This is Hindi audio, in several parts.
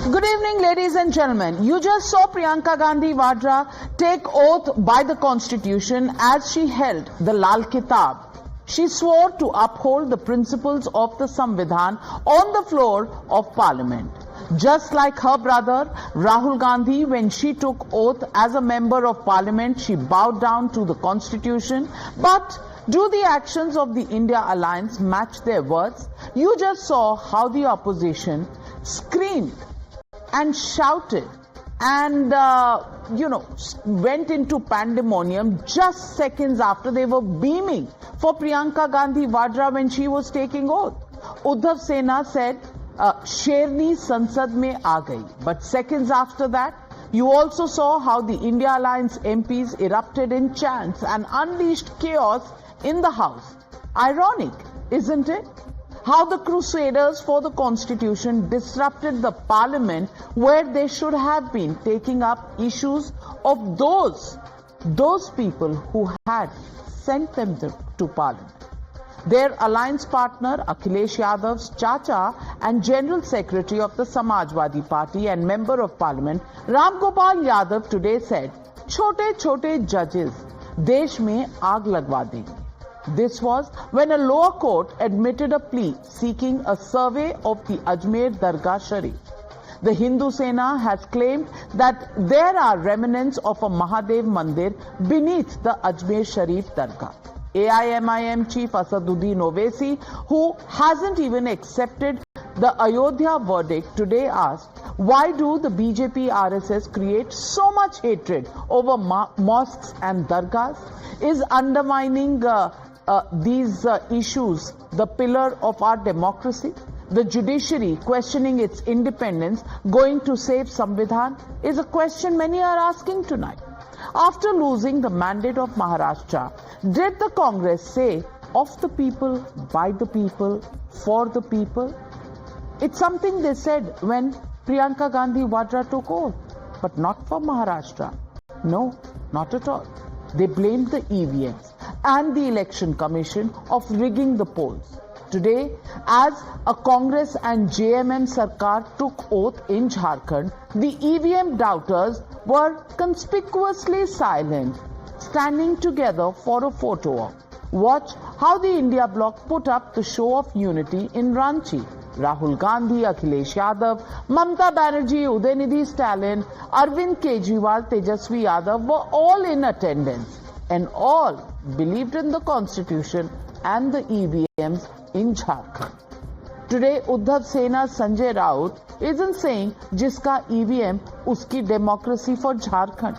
Good evening, ladies and gentlemen. You just saw Priyanka Gandhi Vadra take oath by the Constitution as she held the Lal Kitab. She swore to uphold the principles of the Samvidhan on the floor of Parliament. Just like her brother Rahul Gandhi, when she took oath as a member of Parliament, she bowed down to the Constitution. But do the actions of the India Alliance match their words? You just saw how the opposition screamed and shouted and went into pandemonium just seconds after they were beaming for Priyanka Gandhi Vadra when she was taking oath. Uddhav Sena said, Sherni Sansad mein aa gayi. But seconds after that, you also saw how the India Alliance MPs erupted in chants and unleashed chaos in the House. Ironic, isn't it? How the crusaders for the Constitution disrupted the Parliament where they should have been taking up issues of those people who had sent them to Parliament. Their alliance partner Akhilesh Yadav's Chacha and General Secretary of the Samajwadi Party and Member of Parliament Ram Gopal Yadav today said, "Chote-chote judges desh mein aag lagwa denge." This was when a lower court admitted a plea seeking a survey of the Ajmer Dargah Sharif. The Hindu Sena has claimed that there are remnants of a Mahadev Mandir beneath the Ajmer Sharif Dargah. AIMIM Chief Asaduddin Owaisi, who hasn't even accepted the Ayodhya verdict, today asked, why do the BJP RSS create so much hatred over mosques and dargahs? Is undermining these issues the pillar of our democracy? The judiciary questioning its independence going to save Samvidhan is a question many are asking tonight. After losing the mandate of Maharashtra, did the Congress say of the people, by the people, for the people? It's something they said when Priyanka Gandhi Vadra took oath, but not for Maharashtra. No, not at all. They blamed the EVMs and the Election Commission of rigging the polls. Today, as a Congress and JMM Sarkar took oath in Jharkhand, the EVM doubters were conspicuously silent, standing together for a photo op. Watch how the India bloc put up the show of unity in Ranchi. Rahul Gandhi, Akhilesh Yadav, Mamata Banerjee, Udaynidhi Stalin, Arvind Kejriwal, Tejasvi Yadav were all in attendance and all believed in the Constitution and the EVMs in Jharkhand. Today, Uddhav Sena's Sanjay Raut isn't saying jiska EVM uski democracy for Jharkhand.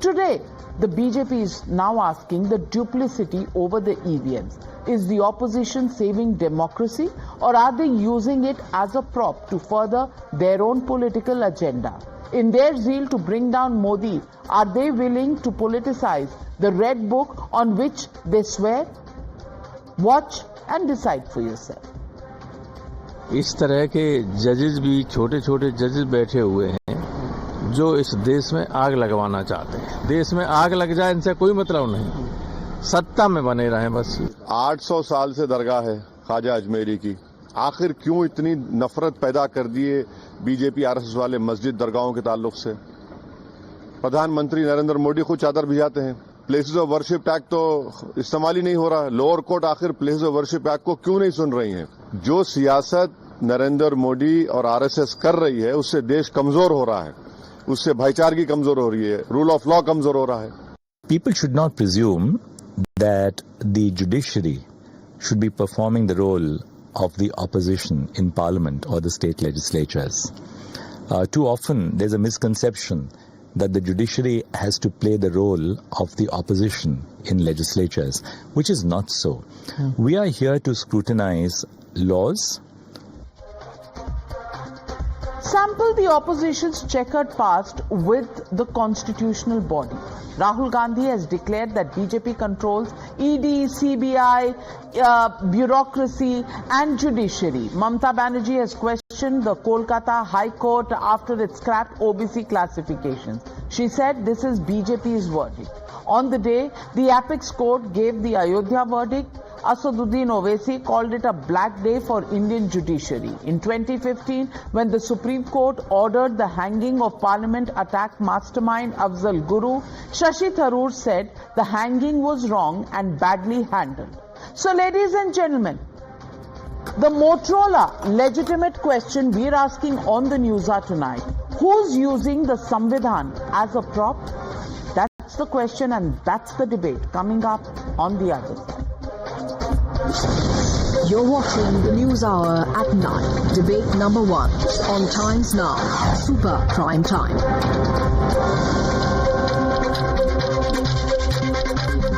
Today, the BJP is now asking the duplicity over the EVMs. Is the opposition saving democracy, or are they using it as a prop to further their own political agenda? In their zeal to bring down Modi, are they willing to politicize the red book on which they swear? Watch and decide for yourself. इस तरह के जजेस भी छोटे छोटे जजेस बैठे हुए हैं जो इस देश में आग लगवाना चाहते हैं। देश में आग लग जाए इनसे कोई मतलब नहीं, सत्ता में बने रहें बस। 800 साल से दरगाह है ख्वाजा अजमेरी की, आखिर क्यों इतनी नफरत पैदा कर दिए बीजेपी आरएसएस वाले मस्जिद दरगाहों के ताल्लुक से? प्रधानमंत्री नरेंद्र मोदी खुद चादर भिजाते हैं। प्लेसेस ऑफ वर्शिप एक्ट तो इस्तेमाल ही नहीं हो रहा है। लोअर कोर्ट आखिर प्लेसेस ऑफ वर्शिप एक्ट को क्यों नहीं सुन रही है? जो सियासत नरेंद्र मोदी और आरएसएस कर रही है उससे देश कमजोर हो रहा है, उससे भाईचारगी कमजोर हो रही है, रूल ऑफ लॉ कमजोर हो रहा है। People should not presume that the judiciary should be performing the role of the opposition in parliament or the state legislatures. Too often there's a misconception that the judiciary has to play the role of the opposition in legislatures, which is not so. We are here to scrutinize laws. Sample the opposition's checkered past with the constitutional body. Rahul Gandhi has declared that BJP controls ED, CBI, bureaucracy and judiciary. Mamata Banerjee has questioned the Kolkata High Court after it scrapped OBC classifications. She said this is BJP's verdict. On the day the Apex Court gave the Ayodhya verdict, Asaduddin Owaisi called it a black day for Indian judiciary. In 2015, when the Supreme Court ordered the hanging of Parliament attack mastermind Afzal Guru, Shashi Tharoor said the hanging was wrong and badly handled. So, ladies and gentlemen, the Motorola legitimate question we're asking on the Newshour tonight: who's using the Samvidhan as a prop? That's the question, and that's the debate coming up on the other side. You're watching the News Hour at 9. Debate number 1 on Times Now. Super Prime Time.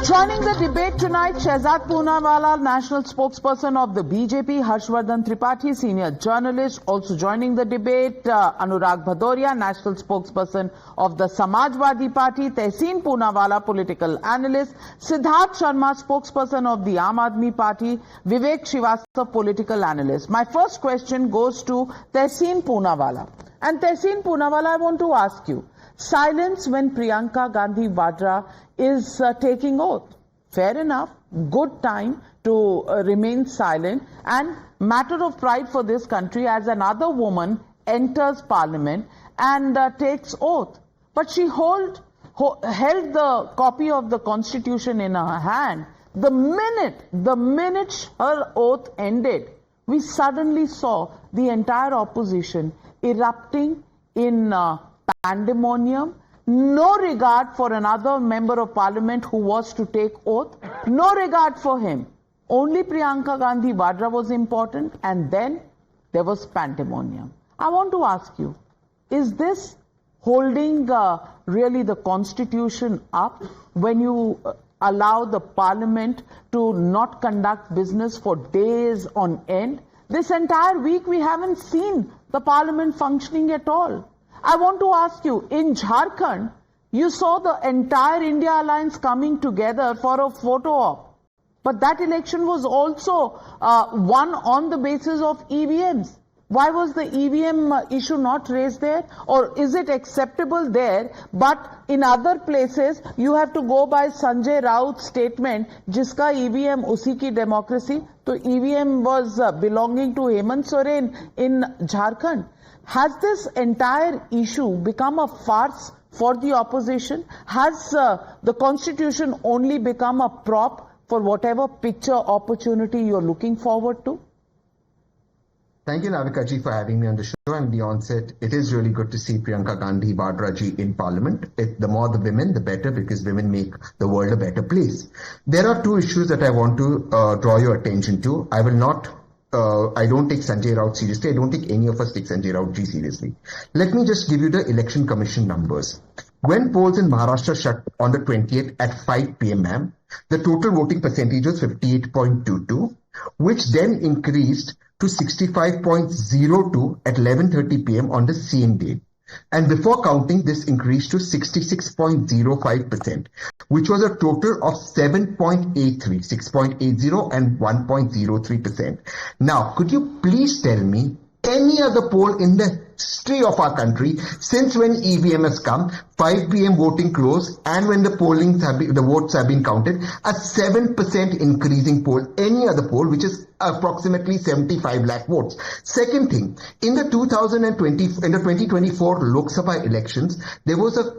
Joining the debate tonight, Shehzad Poonawala, national spokesperson of the BJP, Harshvardhan Tripathi, senior journalist. Also joining the debate, Anurag Bhadoria, national spokesperson of the Samajwadi Party, Tehseen Poonawala, political analyst, Siddharth Sharma, spokesperson of the Aam Aadmi Party, Vivek Srivastava, political analyst. My first question goes to Tehseen Poonawala. And Tehseen Poonawala, I want to ask you, silence when Priyanka Gandhi Vadra is taking oath. Fair enough, good time to remain silent, and matter of pride for this country as another woman enters parliament and takes oath. But she held the copy of the constitution in her hand. The minute her oath ended, we suddenly saw the entire opposition erupting in pandemonium, no regard for another member of parliament who was to take oath, no regard for him. Only Priyanka Gandhi Vadra was important, and then there was pandemonium. I want to ask you, is this holding really the constitution up when you allow the parliament to not conduct business for days on end? This entire week we haven't seen the parliament functioning at all. I want to ask you, in Jharkhand, you saw the entire India Alliance coming together for a photo op. But that election was also won on the basis of EVMs. Why was the EVM issue not raised there? Or is it acceptable there, but in other places you have to go by Sanjay Raut's statement, jiska EVM usi ki democracy? So EVM was belonging to Hemant Soren in Jharkhand. Has this entire issue become a farce for the opposition? Has the constitution only become a prop for whatever picture opportunity you're looking forward to? Thank you, Navika ji, for having me on the show. And the onset, it is really good to see Priyanka Gandhi Vadra ji in Parliament. The more the women, the better, because women make the world a better place. There are two issues that I want to draw your attention to. I will not I don't take Sanjay Raut seriously. I don't think any of us take Sanjay Raut ji seriously. Let me just give you the election commission numbers. When polls in Maharashtra shut on the 20th at 5 p.m, the total voting percentage was 58.22, which then increased to 65.02 at 11:30 p.m. on the same day. And before counting, this increased to 66.05%, which was a total of 7.83, 6.80 and 1.03%. Now, could you please tell me any other poll in the history of our country since when EVM has come, 5 p.m. voting close, and when the the votes have been counted, a 7% increasing poll, any other poll, which is approximately 75 lakh votes. Second thing, in the 2024 Lok Sabha elections, there was a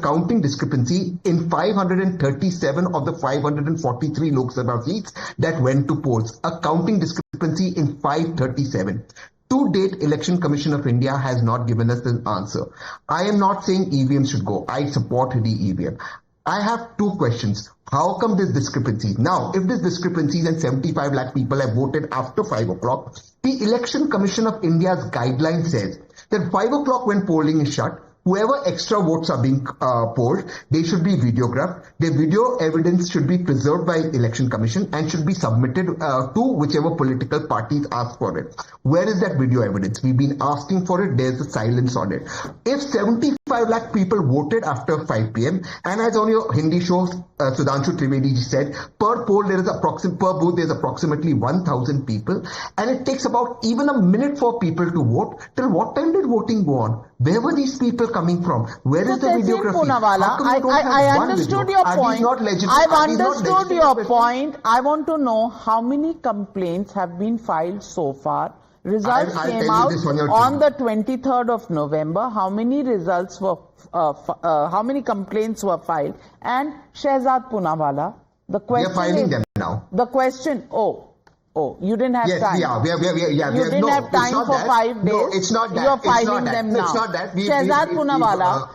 counting discrepancy in 537 of the 543 Lok Sabha seats that went to polls. A counting discrepancy in 537. To date, Election Commission of India has not given us an answer. I am not saying EVM should go. I support the EVM. I have two questions. How come this discrepancy? Now, if this discrepancies and 75 lakh people have voted after 5 o'clock, the Election Commission of India's guideline says that 5 o'clock when polling is shut, whoever extra votes are being polled, they should be videographed. The video evidence should be preserved by Election Commission and should be submitted to whichever political parties ask for it. Where is that video evidence? We've been asking for it. There's a silence on it. If 75 25 lakh people voted after 5 p.m. And as on your Hindi show, Sudhanshu Trivedi ji said, per poll there is per booth there's approximately 1,000 people, and it takes about even a minute for people to vote. Till what time did voting go on? Where were these people coming from? Where is the videography? Poonawalla, I understood your point. I've understood your point. I want to know how many complaints have been filed so far. Results came out on the 23rd of November. How many results were, how many complaints were filed? And Shehzad Poonawalla, the question we are filing is, them now. The question, you didn't have time. Yes, You didn't have time for 5 days. No, it's not that. You're filing them now. It's not that. Shehzad Poonawalla,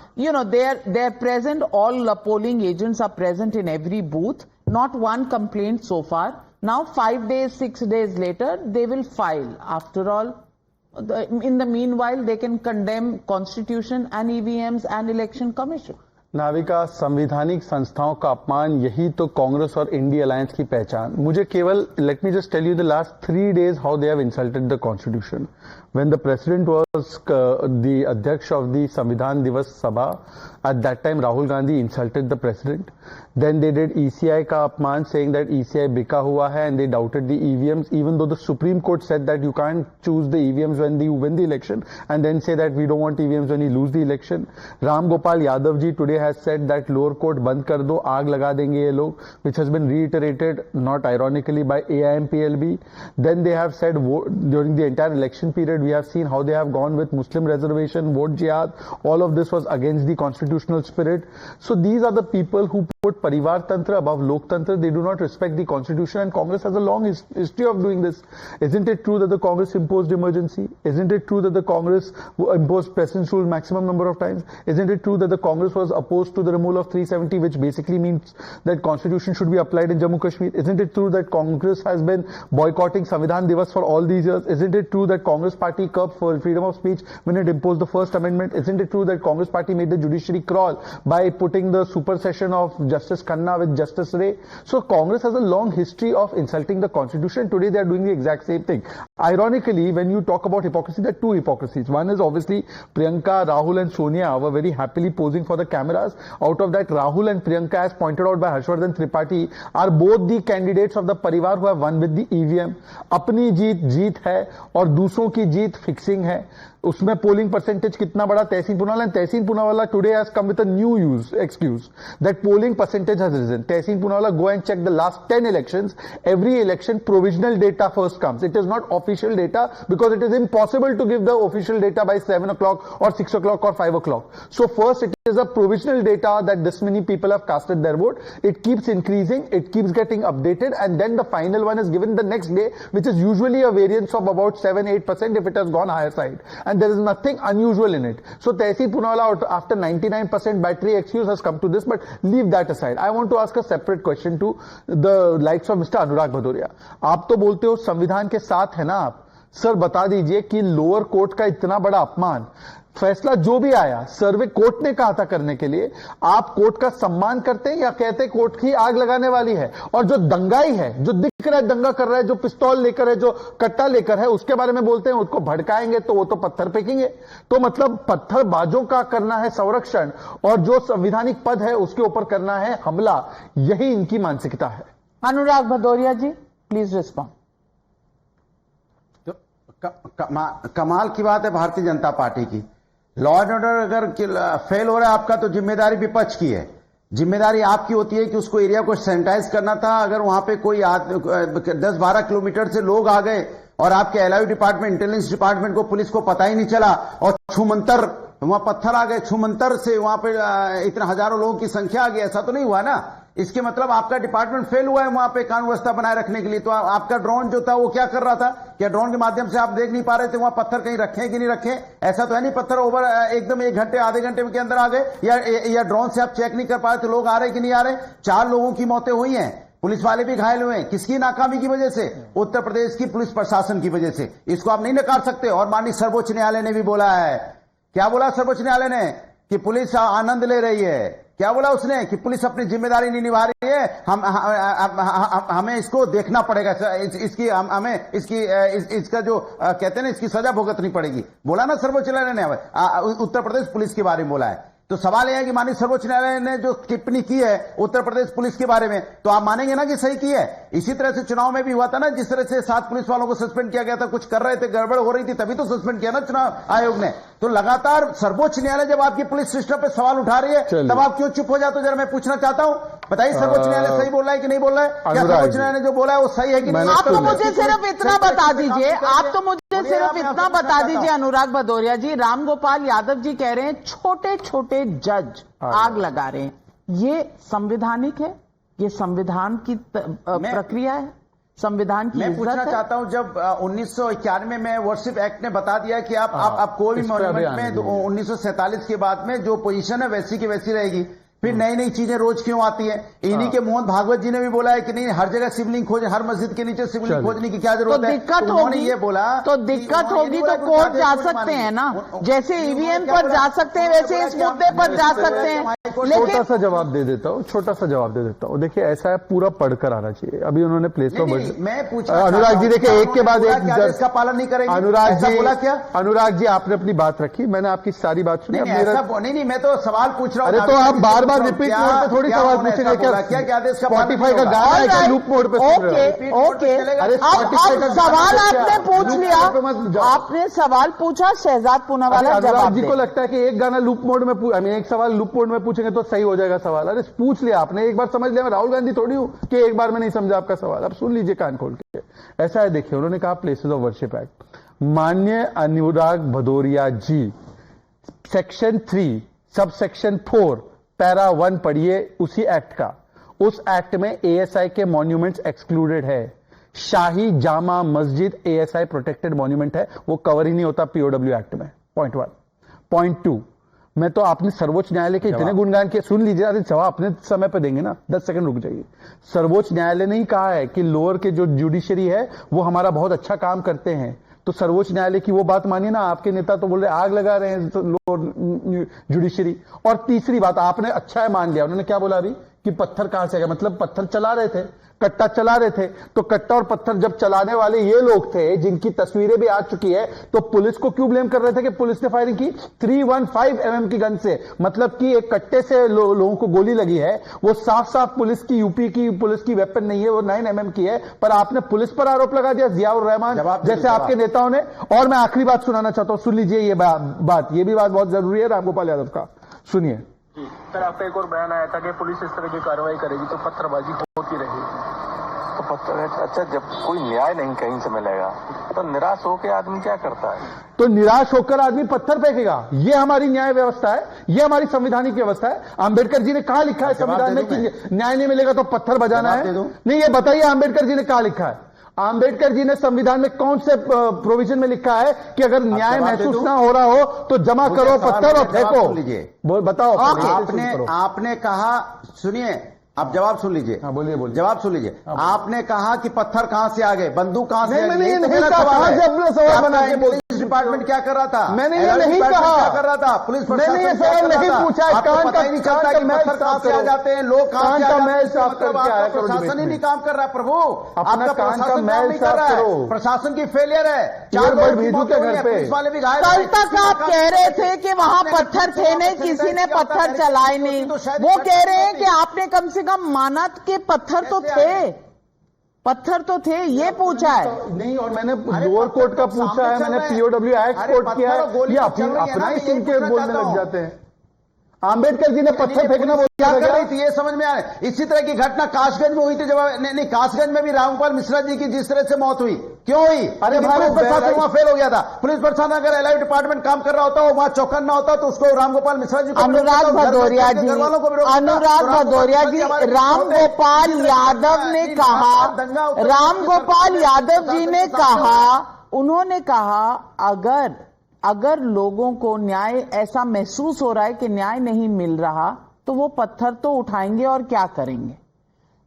they're present. All polling agents are present in every booth. Not one complaint so far. Now 5 days, 6 days later, they will file. After all, in the meanwhile, they can condemn Constitution and EVMs and Election Commission. Navika, संवैधानिक संस्थाओं का अपमान, यही तो कांग्रेस और इंडिया अलायंस की पहचान। मुझे केवल let me just tell you the last 3 days how they have insulted the constitution. When the president was the अध्यक्ष ऑफ द संविधान दिवस सभा, at that time Rahul Gandhi insulted the president. Then they did ECI का अपमान, सेइंग दैट ईसीआई बिका हुआ है, and they doubted the EVMs, even though the Supreme Court said that you can't choose the EVMs when you win the election and then say that we don't want EVMs when you lose the election. Ram Gopal Yadav ji today has said that lower court बंद कर दो, आग लगा देंगे ये लोग, which has been reiterated not ironically by AIMPLB. Then they have said during the entire election period we have seen how they have gone with Muslim reservation, vote jihad. All of this was against the constitutional spirit. So these are the people who put Parivar Tantra above Lok Tantra. They do not respect the constitution, and Congress has a long history of doing this. Isn't it true that the Congress imposed emergency? Isn't it true that the Congress imposed President's rule maximum number of times? Isn't it true that the Congress was opposed to the removal of 370, which basically means that constitution should be applied in Jammu Kashmir? Isn't it true that Congress has been boycotting Samvidhan Divas for all these years? Isn't it true that Congress party curbed for freedom of speech when it imposed the First Amendment? Isn't it true that Congress party made the judiciary crawl by putting the supersession of Justice Khanna with Justice Ray? So Congress has a long history of insulting the constitution. Today they are doing the exact same thing. Ironically, when you talk about hypocrisy, there are two hypocrisies. One is obviously Priyanka, Rahul and Sonia were very happily posing for the cameras. Out of that, Rahul and Priyanka, as pointed out by Harshvardhan Tripathi, are both the candidates of the Parivar who have won with the EVM. अपनी जीत जीत है और दूसरों की जीत फिक्सिंग है। उसमें पोलिंग परसेंटेज कितना बड़ा, तहसीन Poonawalla today has come with a new excuse that polling percentage has risen. Tehseen Poonawalla, go and check the last 10 elections. Every election provisional data first comes. It is not official data because it is impossible to give the official data by 7 o'clock or 6 o'clock or 5 o'clock. So first it is a provisional data that this many people have casted their vote. It keeps increasing, it keeps getting updated, and then the final one is given the next day, which is usually a variance of about 7-8% if it has gone higher side. And there is nothing unusual in it. So Tehseen Poonawalla, after 99% battery excuse, has come to this, but leave that aside. I want to ask a separate question to the likes of Mr. Anurag Bhadoria. आप तो बोलते हो संविधान के साथ है ना आप, सर बता दीजिए कि लोअर कोर्ट का इतना बड़ा अपमान, फैसला जो भी आया सर्वे कोर्ट ने कहा था करने के लिए, आप कोर्ट का सम्मान करते हैं या कहते हैं कोर्ट की आग लगाने वाली है? और जो दंगाई है, जो दिख रहा है दंगा कर रहा है, जो पिस्तौल लेकर है, जो कट्टा लेकर है, उसके बारे में बोलते हैं उसको भड़काएंगे तो वो तो पत्थर फेंकेंगे। तो मतलब पत्थरबाजों का करना है संरक्षण और जो संवैधानिक पद है उसके ऊपर करना है हमला, यही इनकी मानसिकता है। अनुराग भदौरिया जी, प्लीज रिस्पॉन्ड। कमाल की बात है भारतीय जनता पार्टी की। लॉ एंड ऑर्डर अगर फेल हो रहा है आपका तो जिम्मेदारी विपक्ष की है। जिम्मेदारी आपकी होती है कि उसको एरिया को सैनिटाइज करना था। अगर वहां पे कोई 10-12 किलोमीटर से लोग आ गए और आपके एलआईयू डिपार्टमेंट, इंटेलिजेंस डिपार्टमेंट को, पुलिस को पता ही नहीं चला और छूमंतर वहां पत्थर आ गए, छूमंतर से वहां पे इतने हजारों लोगों की संख्या आ गई, ऐसा तो नहीं हुआ ना। इसके मतलब आपका डिपार्टमेंट फेल हुआ है वहां पे कानून व्यवस्था बनाए रखने के लिए। तो आपका ड्रोन जो था वो क्या कर रहा था? क्या ड्रोन के माध्यम से आप देख नहीं पा रहे थे वहां पत्थर कहीं रखे कि नहीं रखे? ऐसा तो है नहीं पत्थर ओवर एकदम 1 घंटे आधे घंटे के अंदर आ गए, या ड्रोन से आप चेक नहीं कर पा रहे थे लोग आ रहे कि नहीं आ रहे। 4 लोगों की मौतें हुई हैं, पुलिस वाले भी घायल हुए हैं। किसकी नाकामी की वजह से? उत्तर प्रदेश की पुलिस प्रशासन की वजह से। इसको आप नहीं नकार सकते। और माननीय सर्वोच्च न्यायालय ने भी बोला है, क्या बोला सर्वोच्च न्यायालय ने? कि पुलिस आनंद ले रही है, क्या बोला उसने कि पुलिस अपनी जिम्मेदारी नहीं निभा रही है, हमें इसको देखना पड़ेगा, इसकी हमें इसका जो कहते हैं ना, इसकी सजा भुगतनी पड़ेगी, बोला ना सर्वोच्च न्यायालय ने उत्तर प्रदेश पुलिस के बारे में बोला है। तो सवाल यह है कि माननीय सर्वोच्च न्यायालय ने जो टिप्पणी की है उत्तर प्रदेश पुलिस के बारे में, तो आप मानेंगे ना कि सही की है। इसी तरह से चुनाव में भी हुआ था ना, जिस तरह से 7 पुलिस वालों को सस्पेंड किया गया था, कुछ कर रहे थे, गड़बड़ हो रही थी, तभी तो सस्पेंड किया ना चुनाव आयोग ने। तो लगातार सर्वोच्च न्यायालय जब आपकी पुलिस सिस्टम पे सवाल उठा रही है, तब आप क्यों चुप हो जाते हो? जरा मैं पूछना चाहता हूं, बताइए सर्वोच्च न्यायालय सही बोल रहा है कि नहीं बोल रहा है? क्या सर्वोच्च न्यायालय ने जो बोला है वो सही है कि नहीं? आप तो मुझे सिर्फ इतना बता दीजिए, आप तो मुझे सिर्फ इतना बता दीजिए अनुराग भदौरिया जी, राम गोपाल यादव जी कह रहे हैं छोटे छोटे जज आग लगा रहे हैं, ये संवैधानिक है? ये संविधान की प्रक्रिया है, संविधान की मैं इज्जत पूछना है? चाहता हूं, जब 1991 में वर्शिप एक्ट ने बता दिया कि आप कोई भी मॉन्यूमेंट में 1947 के बाद में जो पोजीशन है वैसी की वैसी रहेगी, फिर नई नई चीजें रोज क्यों आती हैं? इन्हीं के मोहन भागवत जी ने भी बोला है कि नहीं, हर जगह शिवलिंग खोजे, हर मस्जिद के नीचे शिवलिंग खोजने की क्या जरूरत है? दिक्कत होगी, ये बोला तो दिक्कत होगी तो कोर्ट जा सकते हैं ना, जैसे ईवीएम पर जा सकते हैं वैसे इस मुद्दे पर जा सकते हैं। छोटा सा जवाब दे देता हूँ, देखिए ऐसा है, पूरा पढ़कर आना चाहिए। अभी उन्होंने प्लेस ऑफ मैं पूछ अनुराग जी देखिए, एक के बाद एक इसका पालन नहीं करेंगे। अनुराग जी आपने अपनी बात रखी, मैंने आपकी सारी बात सुनी। नहीं, मैं तो सवाल पूछ रहा हूँ। अरे तो आप बार बार रिपीट मोड पे थोड़ी सवाल पूछेंगे क्या? स्पॉटिफाई का गाना है क्या लूप मोड पे? ओके, अब सवाल आपने पूछ लिया, आपने सवाल पूछा, शहजाद पूनावाला जवाब जी को लगता है कि एक गाना लूप मोड में एक सवाल लूप मोड में पूछेंगे तो सही हो जाएगा सवाल। अरे पूछ लिया आपने, एक बार समझ लिया। मैं राहुल गांधी थोड़ी हूं कि एक बार में नहीं समझा आपका सवाल। अब सुन लीजिए कान खोल के। ऐसा है, देखिए उन्होंने कहा प्लेसेस ऑफ वर्शिप एक्ट, माननीय अनुराग भदौरिया जी सेक्शन 3 सब सेक्शन 4 पैरा 1 पढ़िए उसी एक्ट का। उस एक्ट में एएसआई के मॉन्यूमेंट्स एक्सक्लूडेड है। शाही Jama Masjid ASI protected monument है, वो कवर ही नहीं होता पीओडब्ल्यू एक्ट में। पॉइंट 1। पॉइंट 2, मैं तो आपने सर्वोच्च न्यायालय के इतने गुणगान किए, सुन लीजिए। अरे जवाब अपने समय पे देंगे ना, 10 सेकंड रुक जाइए। सर्वोच्च न्यायालय ने ही कहा है कि लोअर के जो जुडिशरी है वो हमारा बहुत अच्छा काम करते हैं, तो सर्वोच्च न्यायालय की वो बात मानिए ना। आपके नेता तो बोल रहे आग लगा रहे हैं तो लोअर जुडिशरी। और तीसरी बात आपने अच्छा है मान लिया, उन्होंने क्या बोला अभी कि पत्थर कहां से आएगा, मतलब पत्थर चला रहे थे, कट्टा चला रहे थे, तो कट्टा और पत्थर जब चलाने वाले ये लोग थे जिनकी तस्वीरें भी आ चुकी है, तो पुलिस को क्यों ब्लेम कर रहे थे कि पुलिस ने फायरिंग की 315 mm की गन से? मतलब कि एक कट्टे से लोगों को गोली लगी है, वो साफ साफ पुलिस की, यूपी की पुलिस की वेपन नहीं है, वो 9 mm की है, पर आपने पुलिस पर आरोप लगा दिया, जियाउर रहमान जैसे आपके नेताओं ने। और मैं आखिरी बात सुनाना चाहता हूं, सुन लीजिए ये बात, ये भी बात बहुत जरूरी है रामगोपाल यादव का, सुनिए। सर, आपका एक और बयान आया था कि पुलिस इस तरह की कार्रवाई करेगी तो पत्थरबाजी होती रहेगी। तो पत्थर, अच्छा जब कोई न्याय नहीं कहीं से मिलेगा तो निराश होकर आदमी क्या करता है? तो निराश होकर आदमी पत्थर फेंकेगा। ये हमारी न्याय व्यवस्था है, ये हमारी संवैधानिक व्यवस्था है। आंबेडकर जी ने कहा लिखा है संविधान में कि न्याय नहीं मिलेगा तो पत्थर बजाना है? नहीं, ये बताइए आंबेडकर जी ने कहा लिखा है? आंबेडकर जी ने संविधान में कौन से प्रोविजन में लिखा है कि अगर न्याय महसूस ना हो रहा हो तो जमा करो पत्थर और फेंको? बताओ। आपने कहा, सुनिए, आप जवाब सुन लीजिए। हाँ, बोलिए। जवाब सुन लीजिए। आपने कहा कि पत्थर कहां से आ गए, बंदूक कहां से? मैंने ये नहीं कहा। कहां से अपना सवाल बनाया? पुलिस डिपार्टमेंट क्या कर रहा था? मैंने ये नहीं कहा। क्या कर रहा था पुलिस? मैंने ये सवाल नहीं पूछा। कान का नहीं चलता कि पत्थर कहां से आ जाते हैं, लोग कहां से आ जाते हैं? प्रशासन ही नहीं काम कर रहा है प्रभु, आपका प्रशासन काम नहीं कर रहा है, प्रशासन की फेलियर है। 4 लोग भेजू के घर पे, पुलिस वाले भी घायल। कल तक आप कह रहे थे कि वहां पत्थर थे नहीं, किसी ने पत्थर चलाए नहीं। वो कह रहे हैं कि आपने कम से कम माना कि पत्थर तो थे, पत्थर तो थे, ये पूछा है। नहीं, और मैंने लोअर कोर्ट का पूछा है, मैंने पीओडब्ल्यू एक्ट कोर्ट किया है, ये अपना ही सुन के बोलने लग जाते हैं। आंबेडकर जी ने पत्थर फेंकना क्या कर रही थी ये समझ में आ रहा है। इसी तरह की घटना कासगंज में हुई थी, जब नहीं कासगंज में भी रामगोपाल मिश्रा जी की जिस तरह से मौत हुई, क्यों हुई? अरे पुलिस प्रशासन वहां फेल हो गया था। पुलिस प्रशासन अगर एलआईवी डिपार्टमेंट काम कर रहा होता, वहां चौकन्ना होता, तो उसको रामगोपाल मिश्रा जी, अनुराग भदौरिया जी, रामगोपाल यादव ने कहा, रामगोपाल यादव जी ने कहा, उन्होंने कहा अगर लोगों को न्याय ऐसा महसूस हो रहा है कि न्याय नहीं मिल रहा तो वो पत्थर तो उठाएंगे और क्या करेंगे।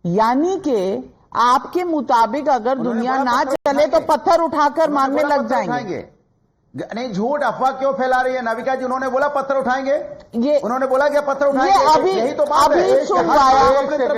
यानी कि आपके मुताबिक अगर दुनिया ना चले तो पत्थर उठाकर मारने लग जाएंगे। नहीं, झूठ अफवाह क्यों फैला रही है नाविका जी? उन्होंने बोला पत्थर उठाएंगे, ये उन्होंने बोला कि पत्थर ये उठाएंगे। यही तो बात है।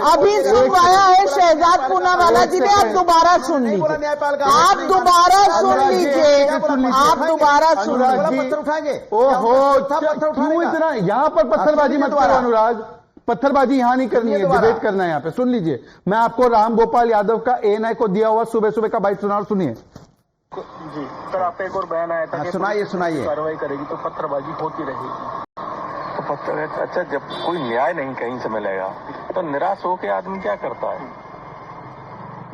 अभी सुनवाया है शहजाद पूनावाला जी ने। आप दोबारा सुन लीजिए, आप दोबारा सुन लीजिए, आप दोबारा सुन लीजिए। पत्थर उठाएंगे। ओहो, क्यों इतना यहाँ पर पत्थरबाजी मत करो अनुराग, पत्थरबाजी यहाँ नहीं करनी है, डिबेट करना है यहाँ पे। सुन लीजिए, मैं आपको राम गोपाल यादव का एएनआई को दिया हुआ सुबह सुबह का बाइट सुना, सुनिए जी सर। आपका एक और बयान आया था कि सुनाइए कार्रवाई करेगी तो पत्थरबाजी होती रहेगी। तो पत्थर, अच्छा, जब कोई न्याय नहीं कहीं से मिलेगा तो निराश होकर आदमी क्या करता है?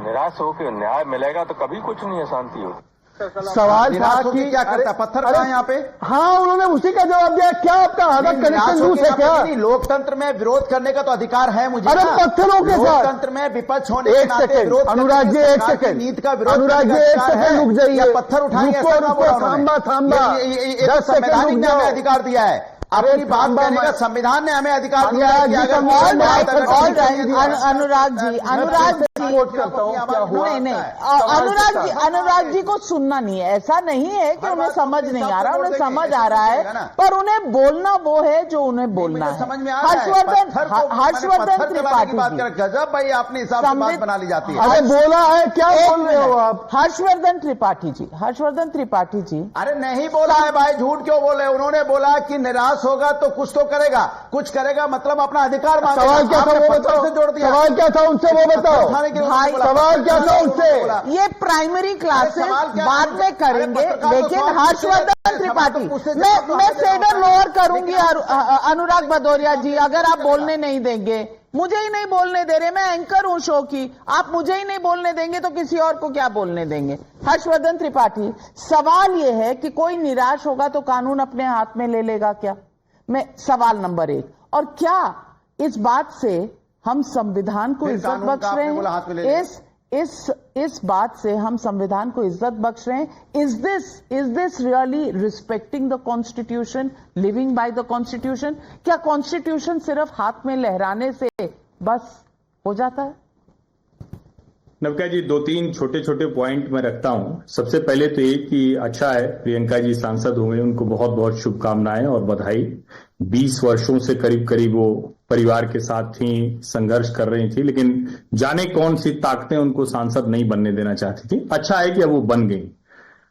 निराश होकर न्याय मिलेगा तो कभी कुछ नहीं है, शांति होगी। सवाल था कि क्या करता पत्थर कहाँ है यहाँ पे? हाँ, उन्होंने उसी का जवाब दिया। क्या आपका आधा कनेक्शन लूज है क्या? लोकतंत्र में विरोध करने का तो अधिकार है मुझे। अरे पत्थरों के साथ लोकतंत्र में विपक्ष होने के नाते विरोध, अनुराग जी एक सेकंड, नीति का विरोध, अनुराग जी एक सेकंड रुक जाइए। पत्थर उठाएंगे, थांबा, संवैधानिक ने हमें अधिकार दिया है। अपनी बात कहने का संविधान ने हमें अधिकार दिया है। अनुराग जी अनुराग जी को सुनना नहीं है, ऐसा नहीं है कि उन्हें समझ नहीं आ रहा, उन्हें समझ आ रहा है, पर उन्हें बोलना वो है जो उन्हें बोलना है। समझ में आ रहा है। हर्षवर्धन त्रिपाठी गजब भाई, अपने हिसाब से बात बना ली जाती है। अरे बोला है, क्या बोल रहे हो आप? हर्षवर्धन त्रिपाठी जी, अरे नहीं बोला है भाई, झूठ क्यों बोले? उन्होंने बोला कि निराश होगा तो कुछ तो करेगा, कुछ करेगा मतलब अपना अधिकार मांगेगा। सवाल क्या था वो बताओ, जोड़ दिया। सवाल क्या था उनसे वो बताओ, सवाल क्या था उनसे? ये प्राइमरी क्लासेस बाद में करेंगे, लेकिन हर्षवर्धन त्रिपाठी, मैं फेडर लोअर करूंगी अनुराग भदौरिया जी, अगर आप बोलने नहीं देंगे। मुझे ही नहीं बोलने दे रहे, मैं एंकर हूं शो की, आप मुझे ही नहीं बोलने देंगे तो किसी और को क्या बोलने देंगे? हर्षवर्धन त्रिपाठी, सवाल यह है कि कोई निराश होगा तो कानून अपने हाथ में ले लेगा क्या? मैं सवाल नंबर 1, और क्या इस बात से हम संविधान को इज्जत बख्श रहे हैं? इस बात से हम संविधान को इज्जत बख्श रहे हैं? Is this really respecting the constitution, living by the constitution? क्या कॉन्स्टिट्यूशन सिर्फ हाथ में लहराने से बस हो जाता है? नवका जी, 2-3 छोटे छोटे पॉइंट मैं रखता हूं। सबसे पहले तो ये कि अच्छा है प्रियंका जी सांसद हुए, उनको बहुत बहुत शुभकामनाएं और बधाई। 20 वर्षों से करीब वो परिवार के साथ थी, संघर्ष कर रही थी, लेकिन जाने कौन सी ताकतें उनको सांसद नहीं बनने देना चाहती थी। अच्छा है कि अब वो बन गई।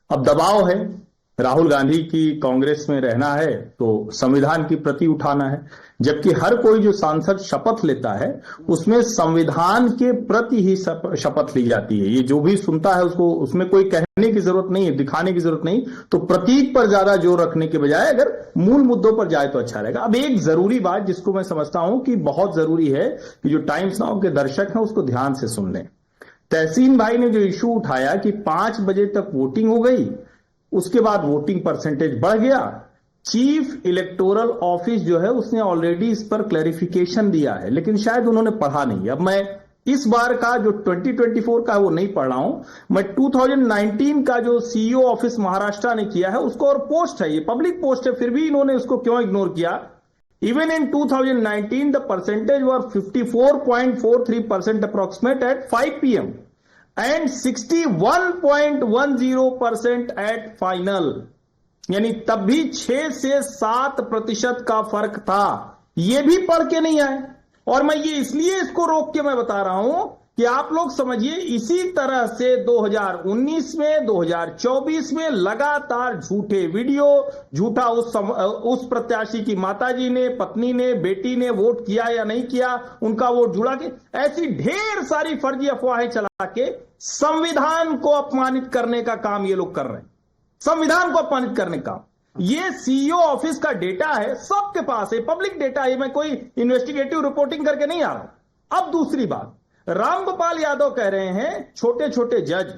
अब दबाव है, राहुल गांधी की कांग्रेस में रहना है तो संविधान की प्रति उठाना है, जबकि हर कोई जो सांसद शपथ लेता है उसमें संविधान के प्रति ही शपथ ली जाती है। ये जो भी सुनता है उसको, उसमें कोई कहने की जरूरत नहीं है, दिखाने की जरूरत नहीं, तो प्रतीक पर ज्यादा जोर रखने के बजाय अगर मूल मुद्दों पर जाए तो अच्छा रहेगा। अब एक जरूरी बात जिसको मैं समझता हूं कि बहुत जरूरी है कि जो टाइम्स नाउ के दर्शक हैं उसको ध्यान से सुन लें। तहसीन भाई ने जो इशू उठाया कि 5 बजे तक वोटिंग हो गई, उसके बाद वोटिंग परसेंटेज बढ़ गया, चीफ इलेक्टोरल ऑफिस जो है उसने ऑलरेडी इस पर क्लैरिफिकेशन दिया है, लेकिन शायद उन्होंने पढ़ा नहीं। अब मैं इस बार का जो 2024 का है वो नहीं पढ़ रहा हूं, मैं 2019 का जो सीईओ ऑफिस महाराष्ट्र ने किया है उसको, और पोस्ट है, ये पब्लिक पोस्ट है, फिर भी इन्होंने उसको क्यों इग्नोर किया? Even in 2019, the percentage were 54.43% approximate at 5 p.m. and 61.10% at final. यानी तब भी 6 से 7% का फर्क था। ये भी पढ़ के नहीं आए, और मैं ये इसलिए इसको रोक के मैं बता रहा हूं कि आप लोग समझिए, इसी तरह से 2019 में, 2024 में लगातार झूठे वीडियो, झूठा उस प्रत्याशी की माताजी ने, पत्नी ने, बेटी ने वोट किया या नहीं किया, उनका वोट जुड़ा के, ऐसी ढेर सारी फर्जी अफवाहें चला के संविधान को अपमानित करने का काम ये लोग कर रहे हैं। संविधान को अपमानित करने का ये सीईओ ऑफिस का डेटा है, सबके पास है, पब्लिक डेटा है, मैं कोई इन्वेस्टिगेटिव रिपोर्टिंग करके नहीं आ रहा हूं। अब दूसरी बात, रामगोपाल यादव कह रहे हैं छोटे छोटे जज,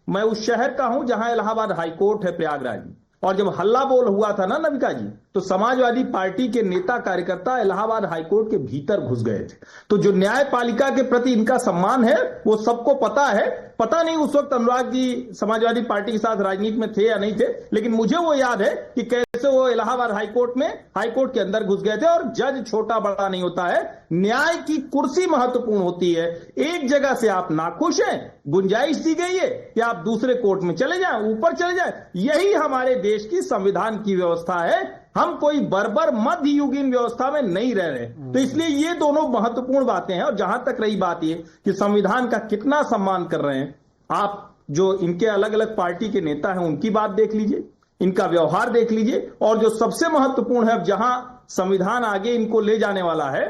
मैं उस शहर का हूं जहां इलाहाबाद हाईकोर्ट है, प्रयागराज में, और जब हल्ला बोल हुआ था ना नविका जी, तो तो समाजवादी पार्टी के नेता कार्यकर्ता इलाहाबाद हाईकोर्ट के भीतर घुस गए थे। तो जो न्यायपालिका के प्रति इनका सम्मान है वो सबको पता है। पता नहीं उस वक्त अनुराग जी समाजवादी पार्टी के साथ राजनीति में थे या नहीं थे, लेकिन मुझे वो याद है कि कैसे वो इलाहाबाद हाईकोर्ट के अंदर घुस गए थे। और जज छोटा बड़ा नहीं होता है, न्याय की कुर्सी महत्वपूर्ण होती है। एक जगह से आप नाखुश हैं, गुंजाइश दी गई है कि आप दूसरे कोर्ट में चले जाएं, ऊपर चले जाएं। यही हमारे देश की संविधान की व्यवस्था है। हम कोई बर्बर मध्ययुगीन व्यवस्था में नहीं रह रहे। तो इसलिए ये दोनों महत्वपूर्ण बातें हैं। और जहां तक रही बात ये कि संविधान का कितना सम्मान कर रहे हैं, आप जो इनके अलग अलग पार्टी के नेता हैं उनकी बात देख लीजिए, इनका व्यवहार देख लीजिए। और जो सबसे महत्वपूर्ण है, अब जहां संविधान आगे इनको ले जाने वाला है,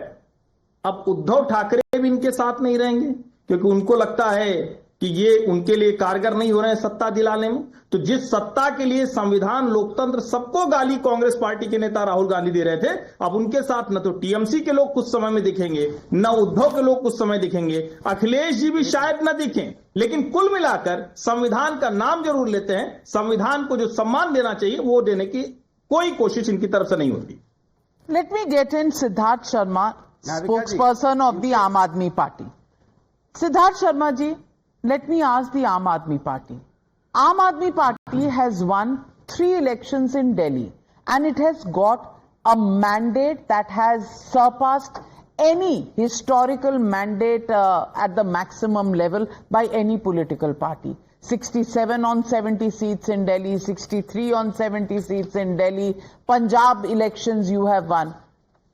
अब उद्धव ठाकरे भी इनके साथ नहीं रहेंगे, क्योंकि उनको लगता है कि ये उनके लिए कारगर नहीं हो रहे हैं सत्ता दिलाने में। तो जिस सत्ता के लिए संविधान, लोकतंत्र, सबको गाली कांग्रेस पार्टी के नेता राहुल गांधी दे रहे थे, अब उनके साथ न तो टीएमसी के लोग कुछ समय में दिखेंगे, न उद्धव के लोग कुछ समय दिखेंगे, अखिलेश जी भी शायद न दिखें। लेकिन कुल मिलाकर संविधान का नाम जरूर लेते हैं। संविधान को जो सम्मान देना चाहिए वो देने की कोई कोशिश इनकी तरफ से नहीं होती। Let me get in Siddharth Sharma, spokesperson of the Aam Aadmi Party. Siddharth Sharma ji, let me ask the Aam Aadmi Party. Aam Aadmi Party has won 3 elections in Delhi and it has got a mandate that has surpassed any historical mandate at the maximum level by any political party. 67 on 70 seats in Delhi, 63 on 70 seats in Delhi. Punjab elections you have won.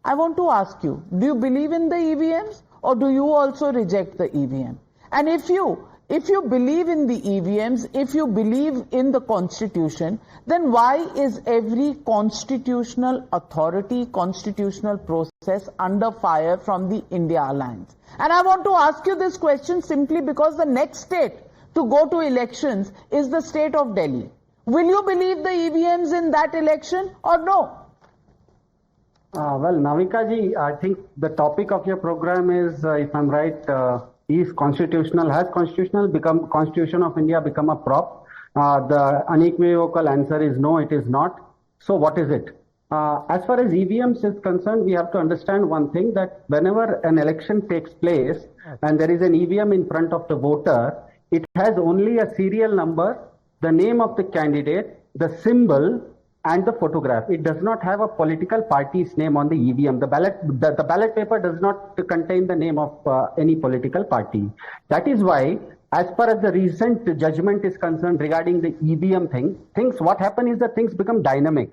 I want to ask you, do you believe in the EVMs or do you also reject the EVM? And if you believe in the EVMs, if you believe in the constitution, then why is every constitutional authority, constitutional process under fire from the India Alliance? And I want to ask you this question simply because the next state to go to elections is the state of Delhi. Will you believe the EVMs in that election or no? Well, Navika ji, I think the topic of your program is, if I'm right, is constitutional, has Constitution of India become a prop? The unequivocal answer is no, it is not. So what is it? As far as EVMs is concerned, we have to understand one thing, that whenever an election takes place and there is an EVM in front of the voter, it has only a serial number, the name of the candidate, the symbol, and the photograph. It does not have a political party's name on the EVM. The ballot paper does not contain the name of any political party. That is why, as far as the recent judgment is concerned regarding the EVM things, what happen is that things become dynamic.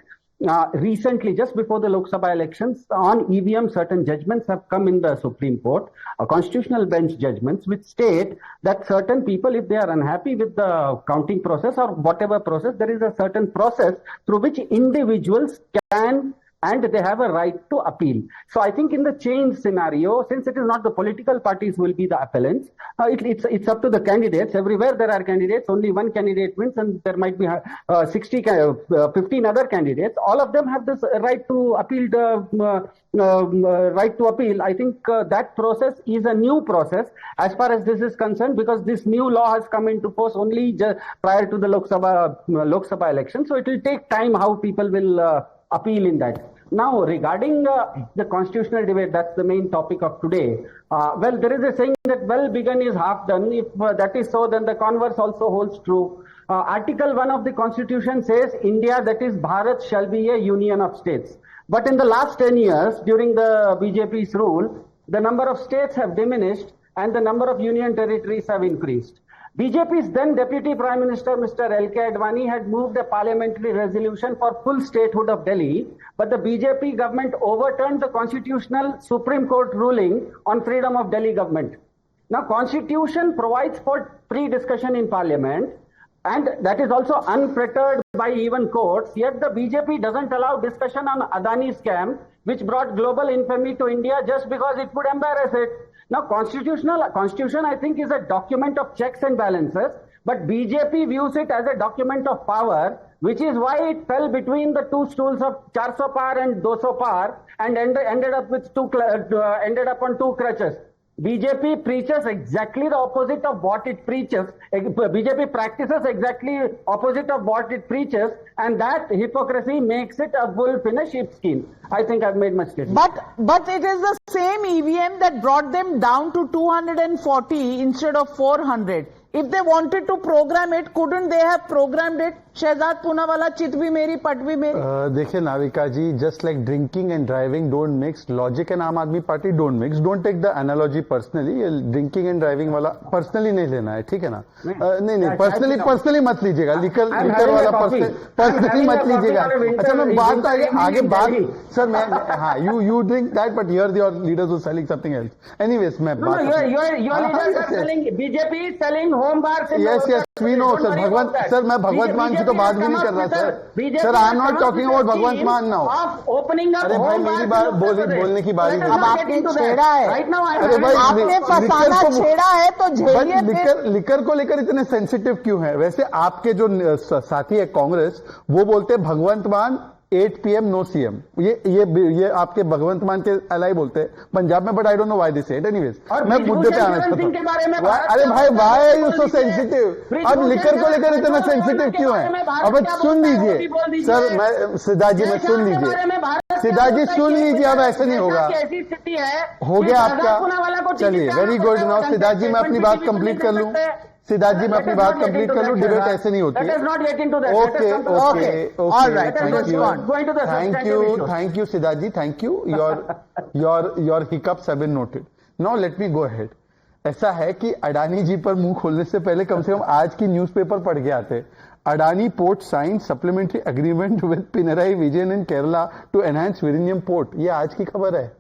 Recently, just before the Lok Sabha elections, on EVM, certain judgments have come in the Supreme Court, constitutional bench judgments, which state that certain people, if they are unhappy with the counting process or whatever process, there is a certain process through which individuals can and they have a right to appeal. So I think in the change scenario, since it is not the political parties will be the appellants, it's up to the candidates. Everywhere there are candidates, only one candidate wins and there might be 15 other candidates. All of them have this right to appeal. Right to appeal. I think that process is a new process as far as this is concerned, because this new law has come into force only prior to the Lok Sabha election. So it will take time how people will appeal in that. Now, regarding the constitutional debate, that's the main topic of today. Well, there is a saying that well begun is half done. If that is so, then the converse also holds true. Article 1 of the Constitution says India, that is Bharat, shall be a union of states. But in the last 10 years, during the BJP's rule, the number of states have diminished and the number of union territories have increased. BJP's then Deputy Prime Minister, Mr. L.K. Advani, had moved a parliamentary resolution for full statehood of Delhi, but the BJP government overturned the constitutional Supreme Court ruling on freedom of Delhi government. Now, Constitution provides for pre-discussion in Parliament, and that is also unfettered by even courts, yet the BJP doesn't allow discussion on Adani scam, which brought global infamy to India just because it would embarrass it. Now, Constitution, I think, is a document of checks and balances, but BJP views it as a document of power, which is why it fell between the two stools of 400 par and 200 par and ended up on two crutches. BJP preaches exactly the opposite of what it preaches. BJP practices exactly opposite of what it preaches, and that hypocrisy makes it a wolf in a sheepskin. I think I've made my statement. But it is the same EVM that brought them down to 240 instead of 400. If they wanted to program it, couldn't they have programmed it? Shahzad Poonawalla चित भी मेरी पट भी मेरी. देखिए Navika ji, just like drinking and driving don't mix, logic and Aam Aadmi Party don't mix. Don't take the analogy personally. Drinking and driving वाला पर्सनली नहीं लेना है, ठीक है ना? नहीं पर्सनली मत लीजिएगा. लिकर वाला पर्सनली मत लीजिएगा. अच्छा मैं बात आगे बात सर मैं हाँ you drink that but here your leaders are selling something else. Anyways मैं बात BJP is selling home bar. Yes we know sir. Bhagwant sir मैं भगवंत मान की तो बात भी नहीं कर रहा sir. Sir I am not talking about Bhagwant Mann now. अरे भाई मेरी बात बोलने की बारी. अब आपने छेड़ा है. अरे भाई आपने फसाना छेड़ा है तो झेलिए. लिकर को लेकर इतने सेंसिटिव क्यों है? वैसे आपके जो साथी है कांग्रेस वो बोलते हैं भगवंत मान 8 PM नो सीएम. ये आपके भगवंत मान के अलाई बोलते हैं पंजाब में, but I don't know why this. Anyways मैं मुद्दे पे आना चाहता हूं. अरे भाई why are you so sensitive? अब लिकर को लेकर इतना सेंसिटिव क्यों है? अब सुन लीजिए सर. मैं सिद्धार्थ जी मैं सुन लीजिए. सिद्धार्थ जी सुन लीजिए. अब ऐसे नहीं होगा. हो गया आपका. चलिए वेरी गुड. नाउ सिद्धार्थ जी मैं अपनी बात कंप्लीट कर लूं. सिद्धार्थ जी मैं अपनी बात कंप्लीट कर लूं. डिबेट ऐसे नहीं होती है. Thank you Siddharth ji. Thank you. Your hiccups have been noted. Now let me go ahead. ऐसा है कि अडानी जी पर मुंह खोलने से पहले कम से कम आज की न्यूज़पेपर पढ़ के आते. Adani Port signed supplementary agreement with Pinarayi Vijayan in Kerala to enhance Vizhinjam Port. ये आज की खबर है.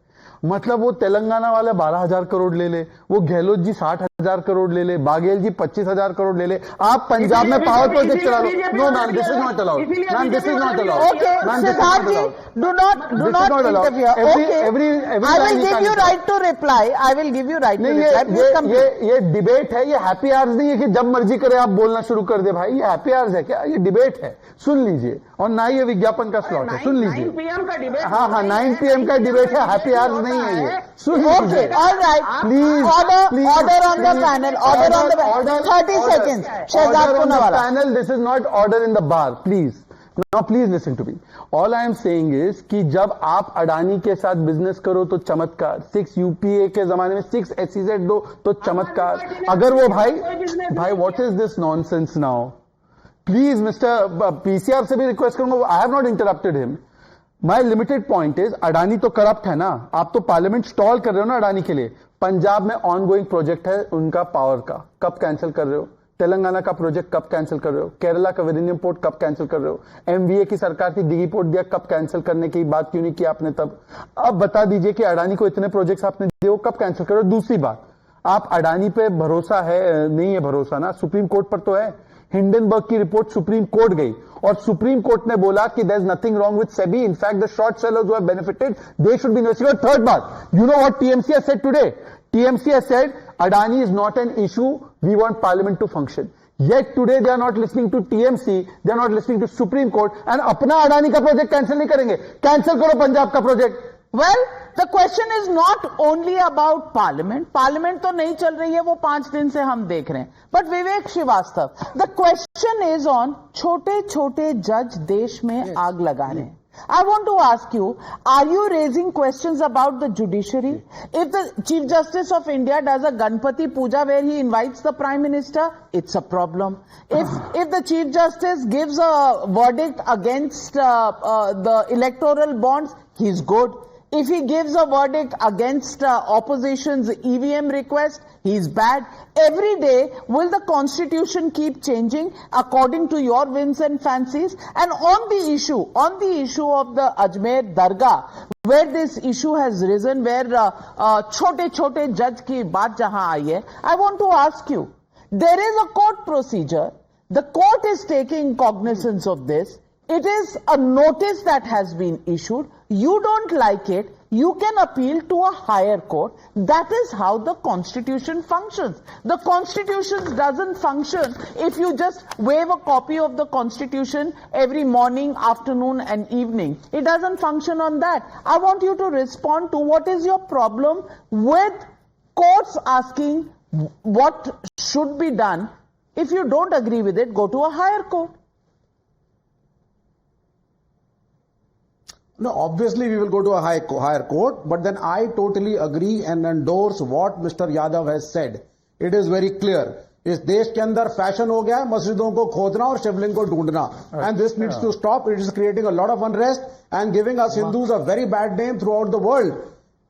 मतलब वो तेलंगाना वाले 12,000 करोड़ ले ले, वो गहलोत जी 60,000 करोड़ ले ले, बाघेल जी 25,000 करोड़ ले ले. आप पंजाब में पावर प्रोजेक्ट चला लो. No ma'am this is not allowed. Ma'am this is not allowed. Okay, Siddharth, do not interfere. Okay, I will give you right to reply. I will give you right to reply. ये डिबेट है. ये हैप्पी आवर्स नहीं है कि जब मर्जी करे आप बोलना शुरू कर दे. भाई ये हैप्पी आवर्स है क्या? ये डिबेट है. सुन लीजिए. और ना ये विज्ञापन का स्लॉट है. सुन लीजिए. 9 PM का डिबेट. हाँ 9 PM का डिबेट है. हैप्पी आवर्स नहीं है ये. सुन लीजिए. All right. Please. Order on the panel. Order on the panel. 30 seconds. Shehzad Poonawala. Panel. This is not order in the bar. Please. Now please listen to me. All I am saying is कि जब आप अडानी के साथ बिजनेस करो तो चमत्कार. 6 UPA के जमाने में 6 SEZ दो तो चमत्कार. अगर वो भाई what is this nonsense now? Please Mr. PCR से भी रिक्वेस्ट करूंगा. I have not interrupted him. My limited point is Adani तो करप्ट है ना. आप तो पार्लियामेंट स्टॉल कर रहे हो ना अडानी के लिए. पंजाब में ऑनगोइंग प्रोजेक्ट है उनका पावर का, कब कैंसिल कर रहे हो? तेलंगाना का प्रोजेक्ट कब कैंसिल कर रहे हो? केरला का विजिनियम पोर्ट कब कैंसिल कर रहे हो? एमवीए की सरकार की दिघी पोर्ट दिया, कब कैंसिल करने की बात क्यों नहीं की आपने तब? अब बता दीजिए कि अडानी को इतने प्रोजेक्ट्स आपने दिए वो कब कैंसिल कर रहे हो? दूसरी बात, आप अडानी पे भरोसा है नहीं है भरोसा ना, सुप्रीम कोर्ट पर तो है. हिंडनबर्ग की रिपोर्ट सुप्रीम कोर्ट गई और सुप्रीम कोर्ट ने बोला कि there is nothing wrong with SEBI. In fact the short sellers who have benefited they should be investigated. Third बात, you know what TMC has said today? TMC has said Adani is not an issue, we want parliament to function. Yet today they are not listening to TMC, they are not listening to Supreme Court and अपना अडानी का प्रोजेक्ट कैंसिल नहीं करेंगे. कैंसिल करो पंजाब का project. Well, the question is not only about parliament. Parliament तो नहीं चल रही है, वो 5 दिन से हम देख रहे हैं. But Vivek Srivastava, the question is on छोटे छोटे जज देश में आग लगा रहे हैं. I want to ask you, are you raising questions about the judiciary? If the Chief Justice of India does a Ganpati Puja where he invites the Prime Minister, it's a problem. If the Chief Justice gives a verdict against the electoral bonds, he's good. If he gives a verdict against opposition's EVM request, he's bad. Every day, will the constitution keep changing according to your whims and fancies? And on the issue of the Ajmer Dargah, where this issue has risen, where छोटे-छोटे judge की बात जहां आई है, I want to ask you, there is a court procedure. The court is taking cognizance of this. It is a notice that has been issued. You don't like it, you can appeal to a higher court. That is how the Constitution functions. The Constitution doesn't function if you just wave a copy of the Constitution every morning, afternoon and evening. It doesn't function on that. I want you to respond to what is your problem with courts asking what should be done. If you don't agree with it, go to a higher court. No, obviously we will go to a higher court, but then I totally agree and endorse what Mr. Yadav has said. It is very clear. इस देश के अंदर फैशन हो गया है मस्जिदों को खोदना और शिवलिंग को ढूंढना, and this needs to stop. It is creating a lot of unrest and giving us Hindus a very bad name throughout the world.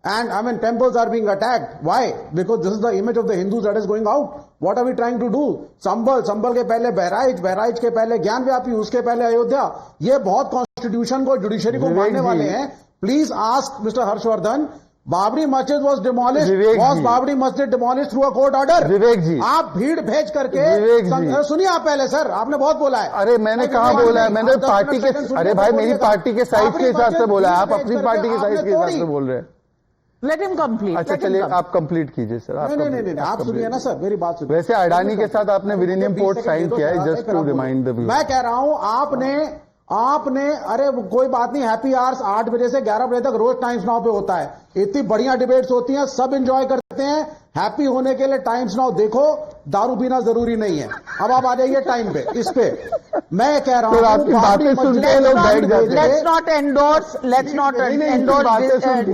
And I mean, temples are being attacked. Why? Because this is the image of the Hindus that is going out. What are we trying to do? संभल के पहले बहराइच के पहले ज्ञानव्यापी, उसके पहले अयोध्या. ये बहुत कॉन्स्टिट्यूशन को, जुडिशरी को मानने वाले हैं. Please ask mister Harshvardhan, Babri Masjid was demolished, was Babri Masjid demolished through a court order? Vivek ji, आप भीड़ भेज करके सुनिए, आप पहले सर, आपने बहुत बोला है. अरे मैंने कहा बोला है, मैंने पार्टी के, अरे भाई मेरी पार्टी के साइज के हिसाब से बोला है, आप अपनी पार्टी के साइज के हिसाब से बोल रहे हैं. Let him complete. अच्छा चलिए, आप कंप्लीट कीजिए सर. नहीं, आप सुनिए ना सर, मेरी बात सुनिए. वैसे अडानी के साथ आपने विलिनियम पोर्ट साइन किया है, just to remind the view. मैं कह रहा हूं आपने अरे कोई बात नहीं, हैप्पी आवर्स 8 बजे से 11 बजे तक रोज टाइम्स नाउ पे होता है. इतनी बढ़िया डिबेट्स होती हैं, सब एंजॉय करते हैं. हैप्पी होने के लिए टाइम्स नाउ देखो, दारू पीना जरूरी नहीं है. अब आप आ जाइए टाइम पे, इस पे मैं कह रहा हूं आपकी बातें सुन के लोग बैठ जाते हैं. Let's not endorse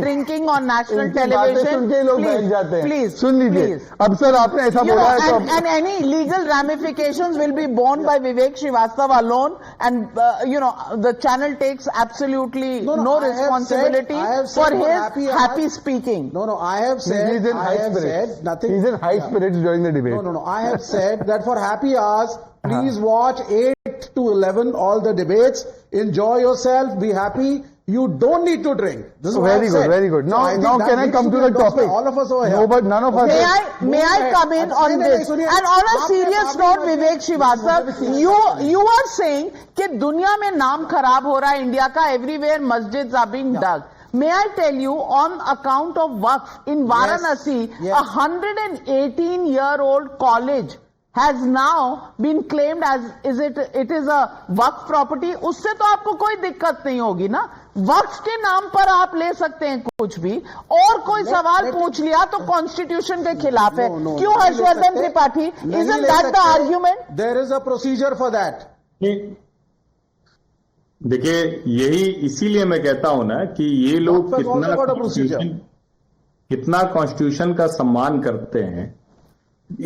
drinking on national television. सुन के लोग बैठ जाते हैं. Please, सुन लीजिए. अब सर आपने ऐसा बोला है तो, and any legal ramifications will be borne by Vivek Srivastava alone, and the channel takes absolutely no responsibility for his happy speaking. No, I have said, he's in high spirits. Nothing. He's in high spirits during the debate. No. I have said that for happy hours, please watch 8 to 11 all the debates. Enjoy yourself. Be happy. You don't need to drink. This is very good, very good. Now can I come to the topic? All of us over here. No, but none of us. May I come in on this? And on a serious note, Vivek Srivastava, you are saying कि दुनिया में नाम खराब हो रहा है इंडिया का. Everywhere masjids are being dug. May I tell you, on account of Waqf in Varanasi, a 118-year-old college has now been claimed as it is a Waqf property. उससे तो आपको कोई दिक्कत नहीं होगी ना. वक्फ के नाम पर आप ले सकते हैं कुछ भी, और कोई सवाल पूछ लिया तो कॉन्स्टिट्यूशन के खिलाफ है. क्यों Harshvardhan Tripathi? Isn't that the argument? There is a procedure for that. देखिए, यही इसीलिए मैं कहता हूं ना कि ये लोग कितना कॉन्स्टिट्यूशन का सम्मान करते हैं.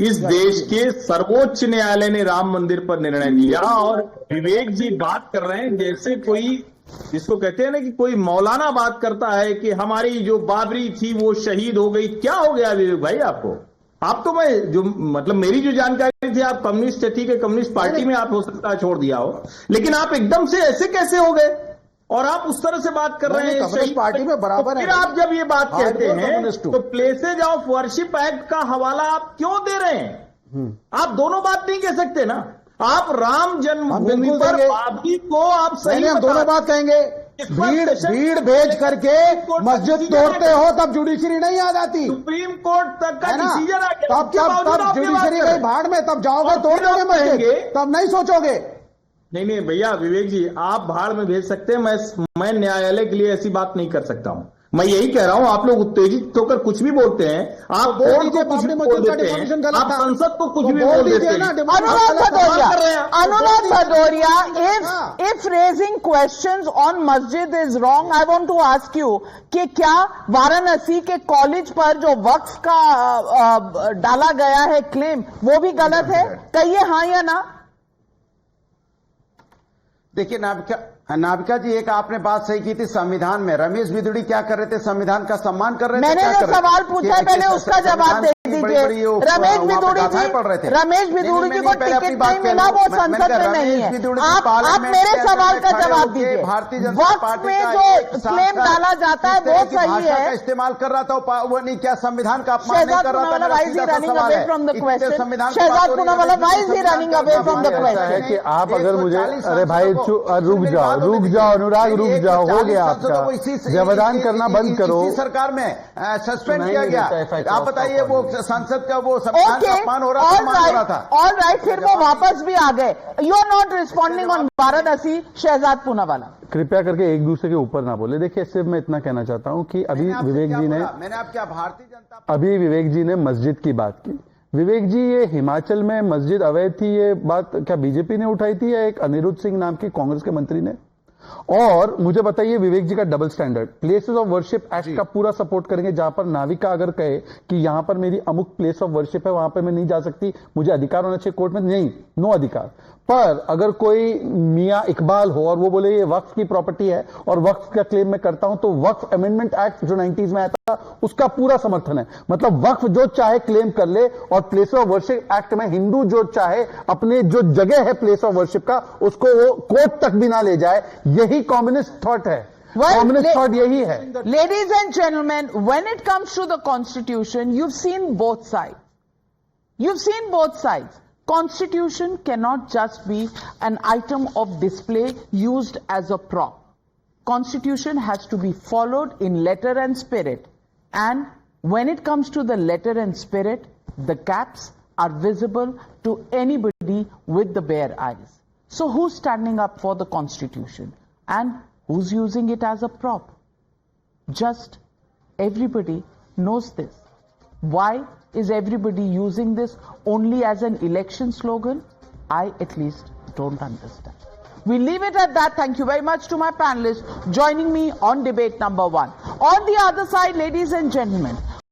इस देश के सर्वोच्च न्यायालय ने राम मंदिर पर निर्णय लिया, और विवेक जी बात कर रहे हैं जैसे कोई, जिसको कहते हैं ना कि कोई मौलाना बात करता है कि हमारी जो बाबरी थी वो शहीद हो गई. क्या हो गया विवेक भाई आपको? आप तो, मैं जो मतलब मेरी जो जानकारी थी, आप कम्युनिस्ट थे, ठीक है, कम्युनिस्ट पार्टी में आप हो सकता है छोड़ दिया हो, लेकिन आप एकदम से ऐसे कैसे हो गए और आप उस तरह से बात कर रहे हैं? कम्युनिस्ट पार्टी में बराबर है. फिर आप जब ये बात कहते हैं तो प्लेसेज ऑफ वर्शिप एक्ट का हवाला आप क्यों दे रहे हैं? आप दोनों बात नहीं कह सकते ना. आप राम जन्मभूमि पर बाबरी को आप सही, हम दोनों बात कहेंगे. भीड़ भेज करके मस्जिद तोड़ते हो तब जुडिशरी नहीं आ जाती. सुप्रीम कोर्ट तक का डिसीजन आ गया, तब जुडिशरी गई भाड़ में, तब जाओगे तोड़ दोगे मस्जिद, तब नहीं सोचोगे. नहीं भैया, विवेक जी आप भाड़ में भेज सकते हैं, मैं न्यायालय के लिए ऐसी बात नहीं कर सकता हूं. मैं यही कह रहा हूं, आप लोग उत्तेजित होकर कुछ भी बोलते हैं, आप कोर्ट को कुछ भी बोल देते हैं, आप संसद को कुछ भी बोल देते हैं. Anurag Bhadoria, if raising questions on masjid is wrong, I want to ask you कि क्या वाराणसी के कॉलेज पर जो वक्फ का डाला गया है क्लेम, वो भी गलत है? कहिए हाँ या ना. देखिए नाविका जी, एक आपने बात सही की थी. संविधान में रमेश बिदुड़ी क्या कर रहे थे? संविधान का सम्मान कर रहे थे. मैंने जो सवाल पूछा है पहले उसका जवाब दे दीजिए. रमेश बिदुड़ी जी को टिकट नहीं मिला, वो संसद में नहीं है. आप मेरे सवाल का जवाब दीजिए. वक्त में जो क्लेम डाला जाता है वो सही है, इस्तेमाल कर रहा था, वो नहीं क्या संविधान का अपमान नहीं कर रहा था? Shehzad Poonawalla, why is he running away from the question? कि आप अगर मुझे, अरे भाई रुक जाओ अनुराग, रुक जाओ, हो गया आपका. व्यवधान करना बंद करो. सरकार में सस्पेंड किया गया. आप बताइए, वो संसद का वो सम्मान हो रहा था, सम्मान हो रहा था। ऑल राइट, फिर वो वापस भी आ गए। You are not responding on Varanasi, Shehzad Poonawalla. कृपया करके एक दूसरे के ऊपर ना बोले। देखिए, सिर्फ मैं इतना कहना चाहता हूं कि अभी विवेक जी ने मस्जिद की बात की। विवेक जी, ये हिमाचल में मस्जिद अवैध थी, ये बात क्या बीजेपी ने उठाई थी या एक अनिरुद्ध सिंह नाम की कांग्रेस के मंत्री ने? और मुझे बताइए, विवेक जी का double standard. Places of worship act का पूरा सपोर्ट करेंगे, जहां पर नाविका अगर कहे कि यहां पर मेरी अमुक प्लेस ऑफ वर्शिप है, वहां पर मैं नहीं जा सकती, मुझे अधिकार होना चाहिए कोर्ट में, नहीं, नो अधिकार। पर अगर कोई मियां इकबाल हो और वो बोले ये वक्फ की प्रॉपर्टी है और वक्फ का क्लेम मैं करता हूं, तो वक्फ अमेंडमेंट एक्ट जो 90s में आया था उसका पूरा समर्थन है। मतलब वक्फ जो चाहे क्लेम कर ले, और प्लेस ऑफ वर्शिप एक्ट में हिंदू जो चाहे अपने जो जगह है प्लेस ऑफ वर्शिप का, उसको वो कोर्ट तक भी ना ले जाए। यही कम्युनिस्ट थॉट है। कम्युनिस्ट थॉट यही है। Ladies and gentlemen, when it comes to the constitution, you've seen both sides. You've seen both sides. Constitution cannot just be an item of display used as a prop. Constitution has to be followed in letter and spirit. And when it comes to the letter and spirit, the gaps are visible to anybody with the bare eyes. So who's standing up for the Constitution? And who's using it as a prop? Just everybody knows this. Why is everybody using this only as an election slogan? I at least don't understand. We'll leave it at that. Thank you very much to my panelists joining me on debate number 1. On the other side, ladies and gentlemen,